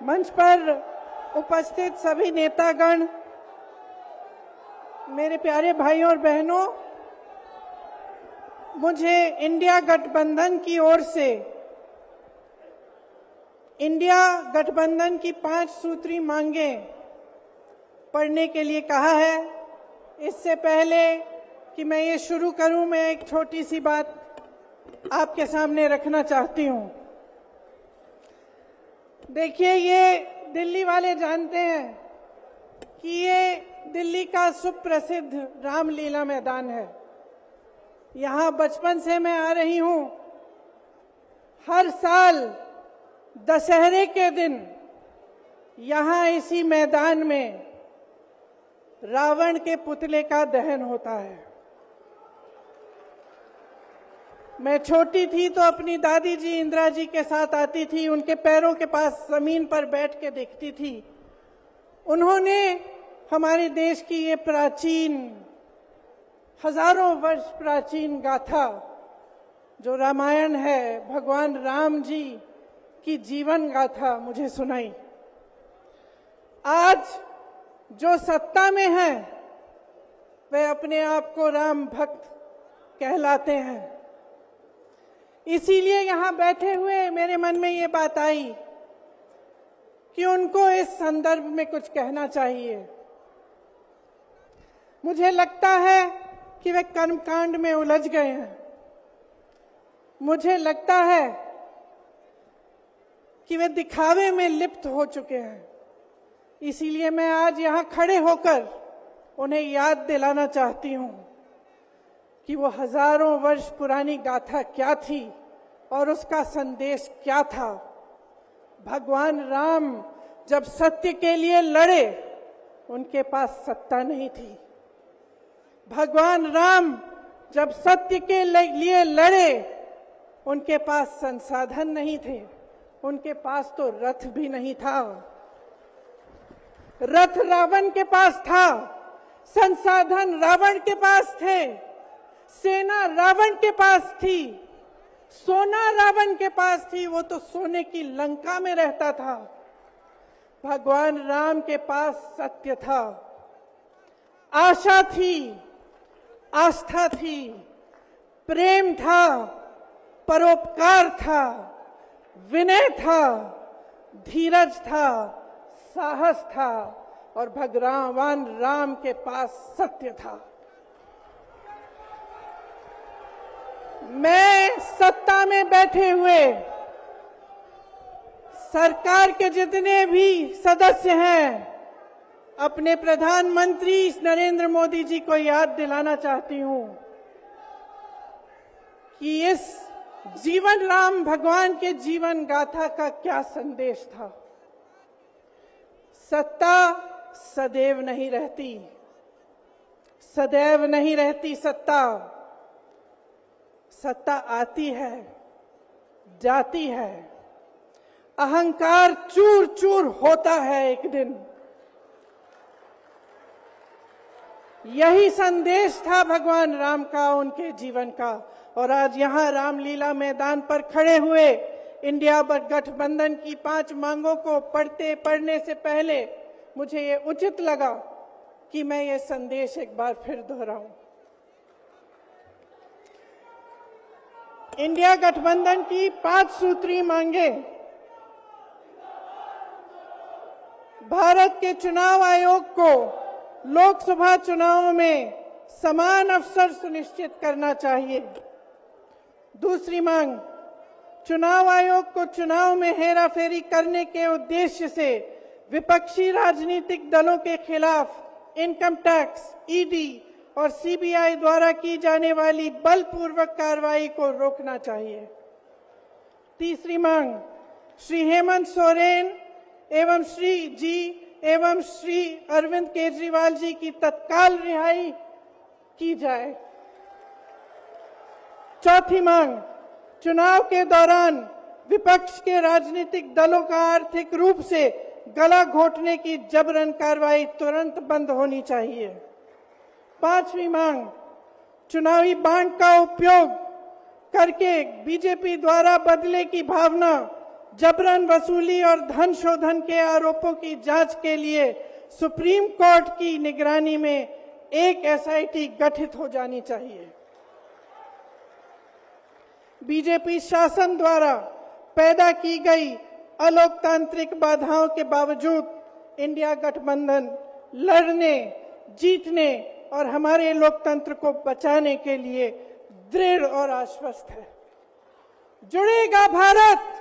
मंच पर उपस्थित सभी नेतागण, मेरे प्यारे भाइयों और बहनों, मुझे इंडिया गठबंधन की ओर से इंडिया गठबंधन की 5 सूत्री मांगें पढ़ने के लिए कहा है। इससे पहले कि मैं ये शुरू करूं, मैं एक छोटी सी बात आपके सामने रखना चाहती हूं। देखिए, ये दिल्ली वाले जानते हैं कि ये दिल्ली का सुप्रसिद्ध रामलीला मैदान है। यहाँ बचपन से मैं आ रही हूँ। हर साल दशहरे के दिन यहाँ इसी मैदान में रावण के पुतले का दहन होता है। मैं छोटी थी तो अपनी दादी जी इंदिरा जी के साथ आती थी, उनके पैरों के पास जमीन पर बैठ के देखती थी। उन्होंने हमारे देश की ये प्राचीन, हजारों वर्ष प्राचीन गाथा जो रामायण है, भगवान राम जी की जीवन गाथा मुझे सुनाई। आज जो सत्ता में है वे अपने आप को राम भक्त कहलाते हैं। इसीलिए यहाँ बैठे हुए मेरे मन में ये बात आई कि उनको इस संदर्भ में कुछ कहना चाहिए। मुझे लगता है कि वे कर्मकांड में उलझ गए हैं। मुझे लगता है कि वे दिखावे में लिप्त हो चुके हैं। इसीलिए मैं आज यहाँ खड़े होकर उन्हें याद दिलाना चाहती हूँ कि वो हजारों वर्ष पुरानी गाथा क्या थी और उसका संदेश क्या था। भगवान राम जब सत्य के लिए लड़े, उनके पास सत्ता नहीं थी। भगवान राम जब सत्य के लिए लड़े, उनके पास संसाधन नहीं थे। उनके पास तो रथ भी नहीं था। रथ रावण के पास था, संसाधन रावण के पास थे, सेना रावण के पास थी, सोना रावण के पास थी। वो तो सोने की लंका में रहता था। भगवान राम के पास सत्य था, आशा थी, आस्था थी, प्रेम था, परोपकार था, विनय था, धीरज था, साहस था और भगवान राम के पास सत्य था। मैं सत्ता में बैठे हुए सरकार के जितने भी सदस्य हैं, अपने प्रधानमंत्री नरेंद्र मोदी जी को याद दिलाना चाहती हूं कि इस जीवन राम भगवान के जीवन गाथा का क्या संदेश था। सत्ता सदैव नहीं रहती, सदैव नहीं रहती सत्ता। सत्ता आती है, जाती है, अहंकार चूर चूर होता है एक दिन। यही संदेश था भगवान राम का, उनके जीवन का। और आज यहाँ रामलीला मैदान पर खड़े हुए इंडिया गठबंधन की 5 मांगों को पढ़ने से पहले मुझे ये उचित लगा कि मैं ये संदेश एक बार फिर दोहराऊं। इंडिया गठबंधन की 5 सूत्री मांगें भारत के चुनाव आयोग को लोकसभा चुनावों में समान अवसर सुनिश्चित करना चाहिए। दूसरी मांग, चुनाव आयोग को चुनाव में हेराफेरी करने के उद्देश्य से विपक्षी राजनीतिक दलों के खिलाफ इनकम टैक्स, ईडी और सीबीआई द्वारा की जाने वाली बलपूर्वक कार्रवाई को रोकना चाहिए। तीसरी मांग, श्री हेमंत सोरेन एवं श्री अरविंद केजरीवाल जी की तत्काल रिहाई की जाए। चौथी मांग, चुनाव के दौरान विपक्ष के राजनीतिक दलों का आर्थिक रूप से गला घोटने की जबरन कार्रवाई तुरंत बंद होनी चाहिए। पांचवी मांग, चुनावी बांड का उपयोग करके बीजेपी द्वारा बदले की भावना जबरन वसूली और धन शोधन के आरोपों की जांच के लिए सुप्रीम कोर्ट की निगरानी में एक एसआईटी गठित हो जानी चाहिए। बीजेपी शासन द्वारा पैदा की गई अलोकतांत्रिक बाधाओं के बावजूद इंडिया गठबंधन लड़ने, जीतने और हमारे लोकतंत्र को बचाने के लिए दृढ़ और आश्वस्त है। जुड़ेगा भारत,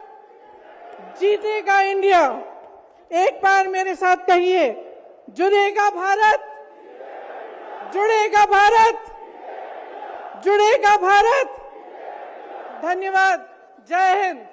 जीतेगा इंडिया। एक बार मेरे साथ कहिए, जुड़ेगा भारत, जुड़ेगा भारत, जुड़ेगा भारत। धन्यवाद। जय हिंद।